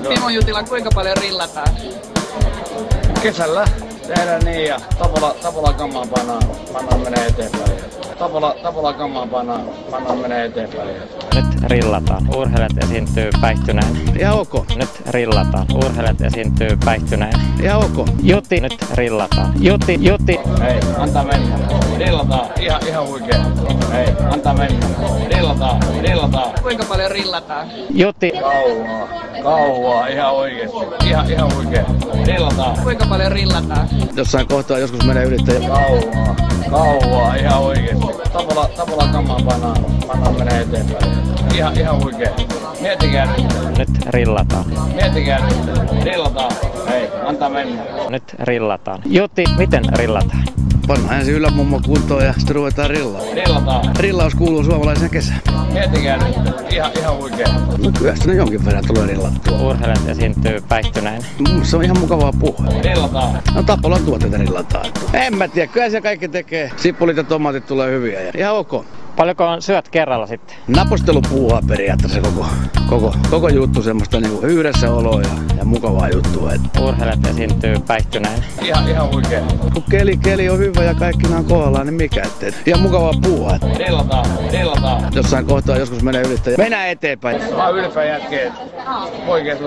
Timo Jutila, kuinka paljon rillataan? Kesällä tehdään niin ja Tapola kammaan pannaan menee eteenpäin. Tapola kammaan pannaan menee eteenpäin. Nyt rillataan. Urheilijat esiintyy päihtyneen. Ihan ok. Nyt rillataan. Urheilijat esiintyy päihtyneen. Ihan ok. Juti. Nyt rillataan. Juti. Hei, antaa mennä. Rillataan. Ihan huikea. Hei, antaa mennä. Rillataan. Kuinka paljon rillataan? Juti. Kauaa. Ihan oikeesti. Ihan huikea. Rillataan. Kuinka paljon rillataan? Jossain kohtaa joskus menee ylittäjä. Kauaa. Ihan oikeesti. Tapola kammaan pannaan menee eteenpäin. Ihan huikea. Miettikää nyt. Nyt rillataan. Miettikää nyt. Rillataan. Hei, antaa mennä. Nyt rillataan. Juti. Miten rillataan? Pannaan ensin ylämummo kuntoon ja sitten ruvetaan rillaamaan. Rillataan. Rillaus kuuluu suomalaiseen kesään. Miettikää nyt. Ihan huikea. No kyllä sitä jonkin verran tulee rillattua. Urheilijat esiintyy päihtyneen. Se on ihan mukavaa puhua. Rillataan. No Tapolan tuotteita rillataan. En mä tiedä, kyllä se kaikki tekee. Sipulit ja tomaatit tulee hyviä ja ihan ok. Paljonko syöt kerralla sitten? Napostelupuuhaa periaatteessa koko juttu semmoista niinku yhdessä oloa ja mukavaa juttua. Urheilijat esiintyy päihtyneen. Ihan huikea. Kun keli on hyvä ja kaikki on kohdallaan, niin mikä ettei. Ihan mukavaa puuhaa. Rillataan. Jossain kohtaa joskus menee ylittäjä. Mennään eteenpäin. Mä oon ylpeä jätkeet. Oikein.